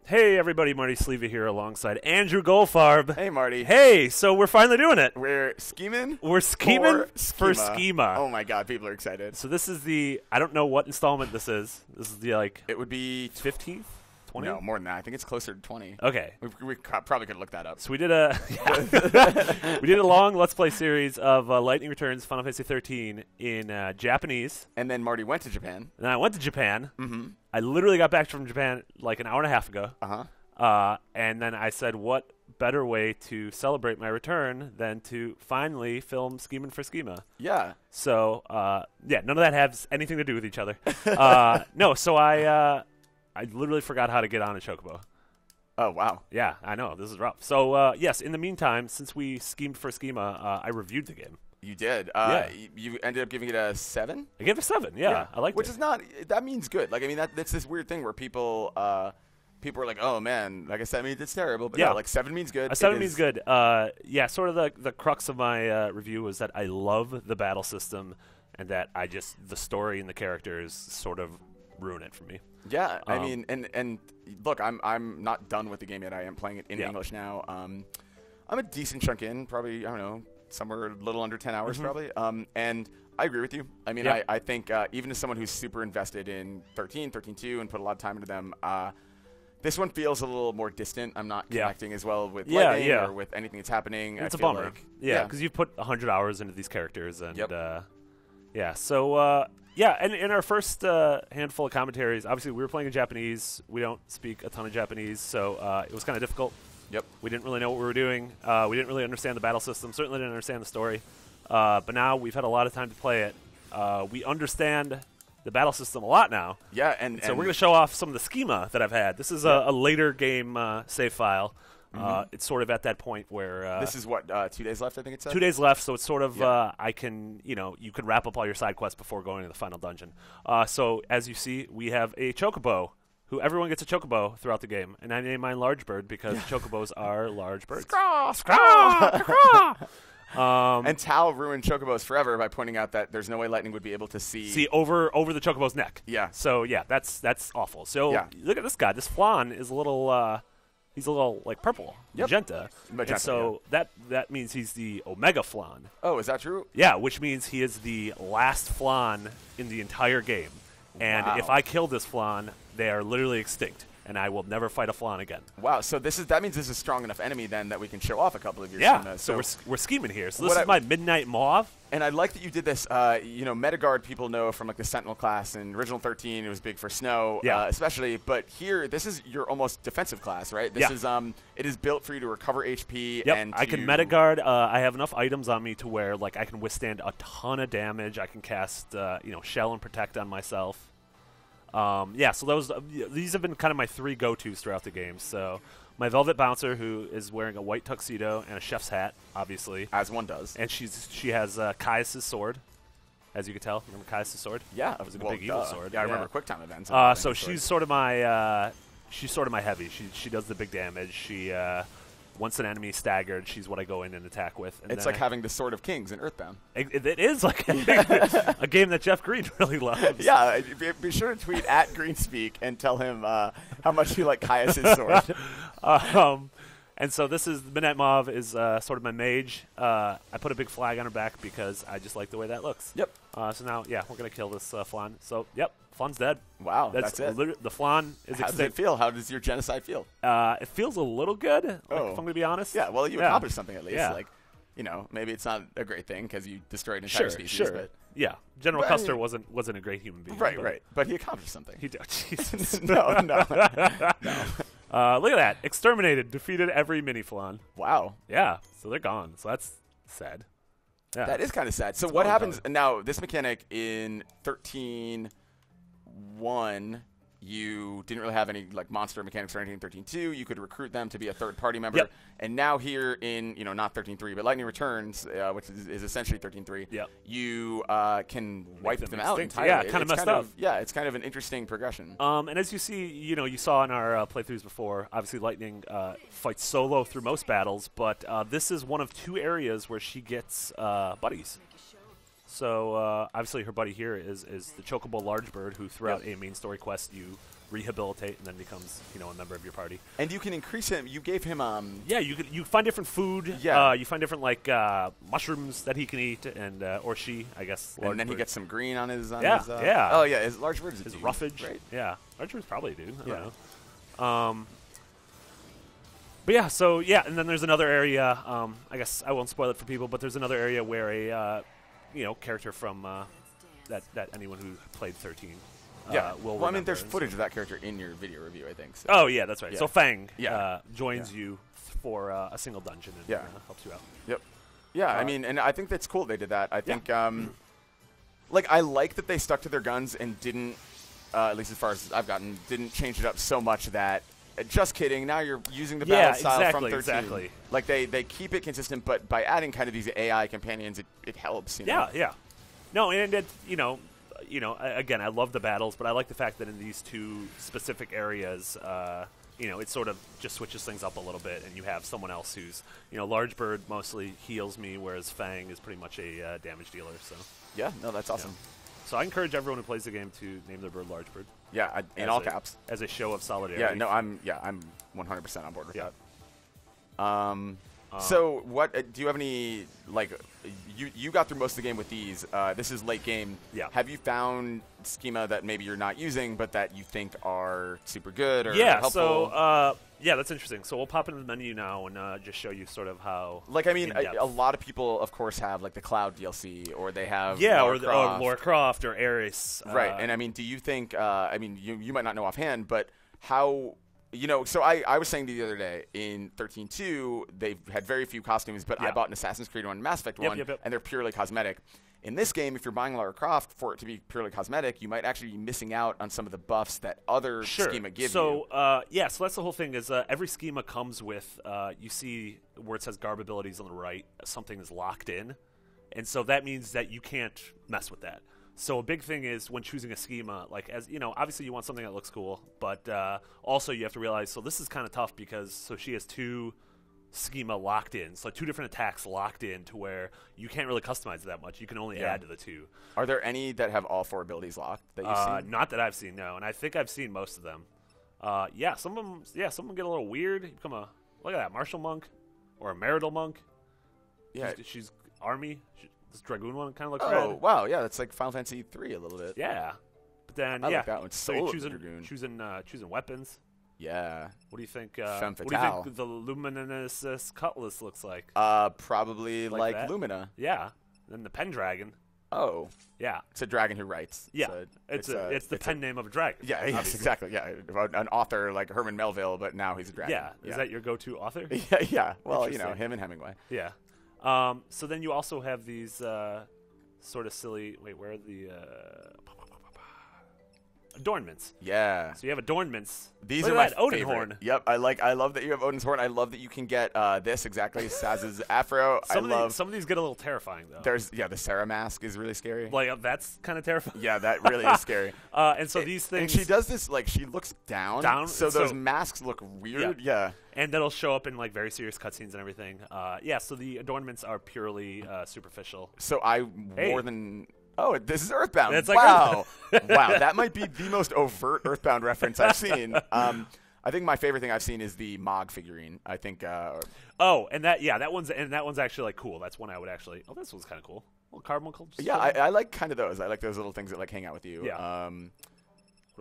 Hey everybody, Marty Sleva here alongside Andrew Goldfarb. Hey Marty. Hey, so we're finally doing it. We're scheming? We're scheming for Schema. Schema. Oh my god, people are excited. So this is the, I don't know what installment this is. This is the It would be 15th? 20? No, more than that. I think it's closer to 20. Okay. We probably could look that up. So we did a we did a long Let's Play series of Lightning Returns Final Fantasy 13 in Japanese. And then Marty went to Japan. And then I went to Japan. Mm-hmm. I literally got back from Japan like an hour and a half ago. And then I said, what better way to celebrate my return than to finally film Scheming for Schema? Yeah. So, yeah, none of that has anything to do with each other. No, so I literally forgot how to get on a chocobo. Oh, wow. Yeah, I know. This is rough. So, yes, in the meantime, since we schemed for Schema, I reviewed the game. You did. Yeah. You ended up giving it a 7? I gave it a 7, yeah. I liked it. Which is not, that means good. Like, I mean, that's this weird thing where people are like, oh, man, like I said, I mean, it's terrible. But yeah, like 7 means good. A 7 means good. Yeah, sort of the crux of my review was that I love the battle system and that the story and the characters sort of ruin it for me. Yeah, I mean, and look, I'm not done with the game yet. I am playing it in English now. I'm a decent chunk in, probably, I don't know, somewhere a little under 10 hours probably. And I agree with you. I mean, I think even as someone who's super invested in 13.2 and put a lot of time into them, this one feels a little more distant. I'm not connecting as well with lightning or with anything that's happening. It's a bummer. Like, yeah, because you've put 100 hours into these characters. And yeah, so yeah, and in our first handful of commentaries, obviously we were playing in Japanese. We don't speak a ton of Japanese, so it was kind of difficult. Yep. We didn't really know what we were doing. We didn't really understand the battle system. Certainly didn't understand the story. But now we've had a lot of time to play it. We understand the battle system a lot now. Yeah, and so we're going to show off some of the schema that I've had. This is a later game save file. It's sort of at that point where this is what 2 days left. I think it said 2 days left, so it's sort of I can you could wrap up all your side quests before going to the final dungeon. So as you see, we have a chocobo. Who everyone gets a chocobo throughout the game, and I name mine Large Bird because chocobos are large birds. And Tal ruined chocobos forever by pointing out that there's no way Lightning would be able to see over the chocobo's neck. Yeah. So yeah, that's awful. So look at this guy. This flan is a little. He's a little like purple, magenta. And so that means he's the Omega Flan. Oh, is that true? Yeah, which means he is the last flan in the entire game. And if I kill this flan, they are literally extinct, and I will never fight a flan again. Wow, so that means this is a strong enough enemy then that we can show off a couple of your schemas. So we're scheming here. So this is my Midnight Mauve. And I like that you did this. Metaguard people know from like the Sentinel class in original 13. It was big for snow, especially. But here, this is your almost defensive class, right? This is it is built for you to recover HP. Yep. And I can Metaguard. I have enough items on me to where like I can withstand a ton of damage. I can cast Shell and Protect on myself. So these have been kind of my 3 go-tos throughout the game. So my Velvet Bouncer, who is wearing a white tuxedo and a chef's hat, obviously. As one does. And she has Caius' sword, as you can tell. Remember Caius' sword? Yeah. It was a big evil sword. Yeah, I remember QuickTime events. So she's sort of my heavy. She does the big damage. She once an enemy is staggered, she's what I go in and attack with. And it's like having the Sword of Kings in Earthbound. It is like a game that Jeff Green really loves. Yeah, be sure to tweet at Greenspeak and tell him how much you like Caius' sword. And so this is Midnight Mauve is sort of my mage. I put a big flag on her back because I just like the way that looks. Yep. So now, we're going to kill this flan. So, flan's dead. Wow, that's it. The flan is extinct. How does it feel? How does your genocide feel? It feels a little good, if I'm going to be honest. Yeah, well, you accomplished something at least. Yeah. Like, maybe it's not a great thing because you destroyed an entire species. Sure. But General Custer wasn't a great human being. Right. But he accomplished something. He did. Jesus. No. Look at that. Exterminated. Defeated every mini flan. Wow. Yeah. So they're gone. So that's sad. Yeah. That is kind of sad. So what happens now? This mechanic in 13.1, you didn't really have any like monster mechanics or anything in 13.2. You could recruit them to be a third-party member. Yep. And now here in not 13.3, but Lightning Returns, which is essentially 13.3, you can wipe them out entirely. Yeah, kind of messed up. It's kind of an interesting progression. And as you see, you saw in our playthroughs before, obviously Lightning fights solo through most battles, but this is one of 2 areas where she gets buddies. So obviously her buddy here is the Chocobo Large Bird, who throughout a main story quest you rehabilitate, and then becomes a member of your party. And you can increase him. You gave him Yeah, you find different food. Yeah. You find different mushrooms that he can eat, and or she, I guess. And then he gets some green on his. Yeah. Oh yeah, his large bird is his dude, roughage. right? Yeah, large birds probably do. I Yeah. don't know. But yeah, so and then there's another area. I guess I won't spoil it for people, but there's another area where a character from that anyone who played 13. Will well, I mean, there's remember. footage of that character in your video review, I think. So. Oh yeah, that's right. Yeah. So Fang Yeah. joins you for a single dungeon and helps you out. Yep. Yeah, I mean, and I think that's cool they did that. I think, like, I like that they stuck to their guns and didn't, at least as far as I've gotten, didn't change it up so much that. Just kidding. Now you're using the battle style from 13. Exactly. Like they keep it consistent, but by adding kind of these AI companions, it helps. Yeah. No, and it, again, I love the battles, but I like the fact that in these two specific areas, it sort of just switches things up a little bit, and you have someone else who's, Large Bird mostly heals me, whereas Fang is pretty much a damage dealer. So. Yeah. No, that's awesome. Yeah. So I encourage everyone who plays the game to name their bird Large Bird. Yeah, in all caps. As a show of solidarity. Yeah, no, I'm 100% on board with that. Yeah. So what do you have any you got through most of the game with these? This is late game. Yeah. Have you found schema that maybe you're not using but that you think are super good or helpful? So that's interesting. So we'll pop into the menu now and just show you sort of how. Like, I mean, a lot of people, of course, have like the Cloud DLC, or they have Lara Croft or Ares. Right, and I mean, do you think? I mean, you might not know offhand, but how? So I was saying the other day in 13.2, they've had very few costumes, but I bought an Assassin's Creed one and Mass Effect one, and they're purely cosmetic. In this game, if you're buying Lara Croft for it to be purely cosmetic, you might actually be missing out on some of the buffs that other schema give you. So that's the whole thing is every schema comes with, you see where it says garb abilities on the right, something is locked in. And so that means that you can't mess with that. So a big thing is when choosing a schema, like obviously you want something that looks cool, but also you have to realize, so this is kind of tough because she has two schema locked in, so two different attacks locked in to where you can't really customize it that much. You can only add to the two. Are there any that have all four abilities locked that you've seen? Not that I've seen, no, and I think I've seen most of them. Some of them get a little weird. You become look at that, martial monk or a marital monk. Yeah, she's army. This dragoon one kind of looks red. Oh wow, yeah, that's like Final Fantasy 3 a little bit. Yeah, but then I like that one. So you're choosing weapons. Yeah. What do you think? Femme what do you fatale. think the luminous cutlass looks like? Probably like Lumina. Yeah. And the Pendragon. Oh. Yeah. It's a dragon who writes. Yeah. It's the pen name of a dragon. Yeah. Yes. Exactly. Yeah. An author like Herman Melville, but now he's a dragon. Yeah. Is that your go-to author? Yeah. Yeah. Well, him and Hemingway. Yeah. So then you also have these sort of silly. Wait, where are the adornments? Yeah. So you have adornments. These are my Odin favorite. horn. Yep. I love that you have Odin's horn. I love that you can get this exactly Saz's afro. Some of these get a little terrifying though. There's the Sarah mask is really scary. Like that's kind of terrifying. Yeah, that really is scary. And so these things. And she does this she looks down. So those masks look weird. Yeah. And that'll show up in very serious cutscenes and everything. So the adornments are purely superficial. So more than. Oh, this is Earthbound. Wow. Wow, that might be the most overt Earthbound reference I've seen. I think my favorite thing I've seen is the Mog figurine. I think. That one's actually cool. That's one I would actually. Oh, this one's kind of cool. Well, carbon. Yeah, I like kind of those. I like those little things that hang out with you. Yeah.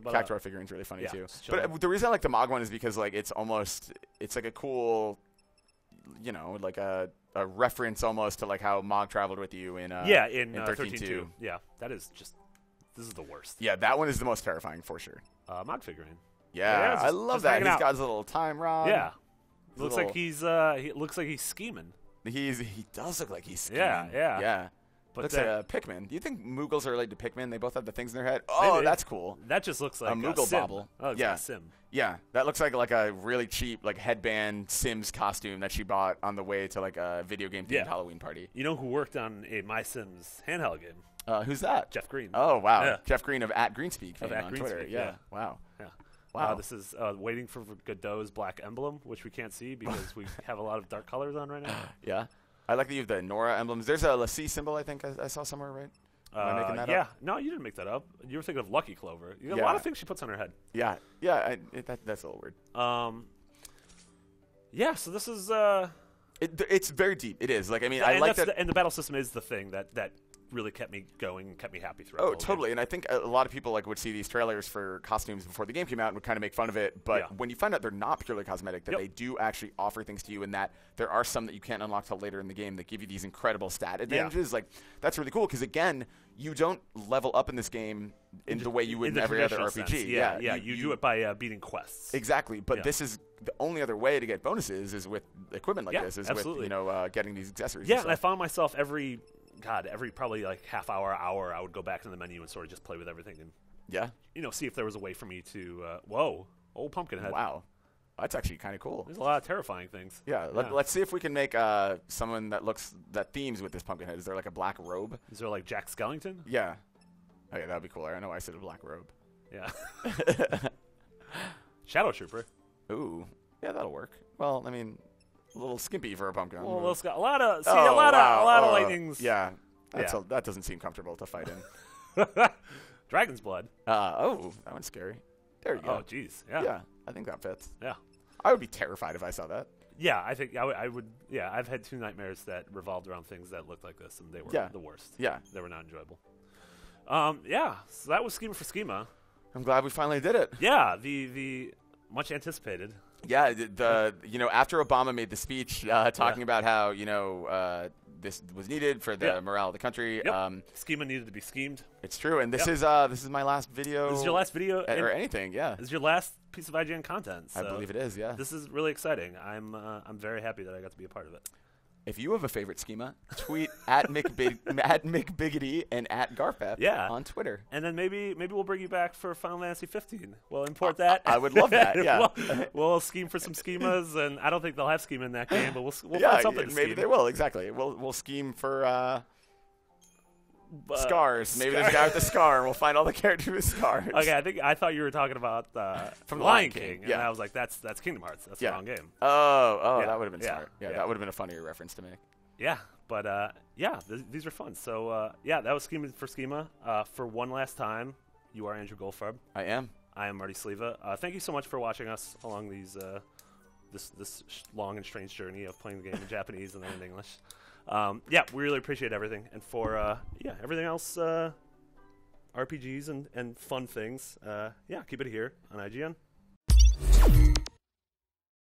Cactuar figurine's really funny too. But the reason I like the Mog one is because it's like a cool, like a reference almost to how Mog traveled with you in 13.2. Yeah, this is the worst. Yeah, that one is the most terrifying for sure. Mog figurine. Yeah, I love that. He's got his little time rod. Yeah, looks like he's scheming. He does look like he's scheming. Yeah. But looks like a Pikmin. Do you think Moogles are related to Pikmin? They both have the things in their head. Oh, maybe. That's cool. That just looks like a Moogle Sim. bauble. Oh, it's like a Sim. Yeah, that looks like a really cheap headband Sims costume that she bought on the way to a video game themed Halloween party. You know who worked on a My Sims handheld game? Who's that? Jeff Green. Oh wow, yeah. Jeff Green of @Greenspeak on Twitter. Yeah. Wow. Yeah. Wow. This is waiting for Godot's black emblem, which we can't see because we have a lot of dark colors on right now. Yeah. I like that you have the Nora emblems. There's a Lassie symbol, I think I saw somewhere, right? Am I making that yeah. up? No, you didn't make that up. You were thinking of Lucky Clover. You got a Yeah. lot of things she puts on her head. Yeah. That's a little weird. Yeah. So this is. It's very deep. It is. Like, I mean, I and like that's that. and the battle system is the thing that really kept me going and kept me happy throughout. Oh, the whole totally. game. And I think a lot of people like would see these trailers for costumes before the game came out and would kind of make fun of it. But Yeah. when you find out they're not purely cosmetic, that Yep. they do actually offer things to you, and that there are some that you can't unlock till later in the game that give you these incredible stat advantages, like that's really cool. Because again, you don't level up in this game in the way you would in every other traditional RPG. sense. Yeah. You do it by beating quests. Exactly, but Yeah. this is the only other way to get bonuses is with equipment like Yeah, this, is absolutely. with getting these accessories. Yeah, and and I stuff. found myself every probably like half hour, I would go back to the menu and sort of just play with everything and Yeah. see if there was a way for me to. Whoa, old Pumpkinhead. Wow, that's actually kind of cool. There's a lot of terrifying things. Yeah, let's see if we can make someone that themes with this Pumpkinhead. Is there like a black robe? Is there like Jack Skellington? Yeah. Oh yeah, that'd be cool. I know I said a black robe. Yeah. Shadow Trooper. Ooh, yeah, that'll work. Well, I mean, a little skimpy for a pumpkin. Well, it's got a lot of wow. of lightnings. Yeah, that doesn't seem comfortable to fight in. Dragon's Blood. Oh, that one's scary. There you go. Oh, jeez. Yeah. Yeah, I think that fits. Yeah. I would be terrified if I saw that. Yeah, I think I would. Yeah, I've had 2 nightmares that revolved around things that looked like this, and they were the worst. Yeah. They were not enjoyable. Yeah, so that was Schema for Schema. I'm glad we finally did it. Yeah, the much anticipated. Yeah, after Obama made the speech talking about how this was needed for the morale of the country. Yep. Schema needed to be schemed. It's true, and this is my last video. This is your last video or anything. Yeah, this is your last piece of IGN content. So I believe it is. Yeah, this is really exciting. I'm very happy that I got to be a part of it. If you have a favorite schema, tweet at McBiggity and at Garpep on Twitter. And then maybe we'll bring you back for Final Fantasy 15. We'll import that. I would love that. Yeah, we'll scheme for some schemas, and I don't think they'll have schema in that game, but we'll find something. Maybe they will. Exactly. We'll scheme for scars. Maybe there's a guy with a scar. We'll find all the characters with scars. Okay, I thought you were talking about from Lion King. And yeah, I was like, that's Kingdom Hearts. That's the wrong game. Oh, that would have been smart. Yeah, that would have been a funnier reference to make. Yeah, but these are fun. So that was Schema for Schema. For one last time, you are Andrew Goldfarb. I am Marty Sleva. Thank you so much for watching us along these this long and strange journey of playing the game in Japanese and then in English. We really appreciate everything, and for everything else, RPGs and fun things. Keep it here on IGN.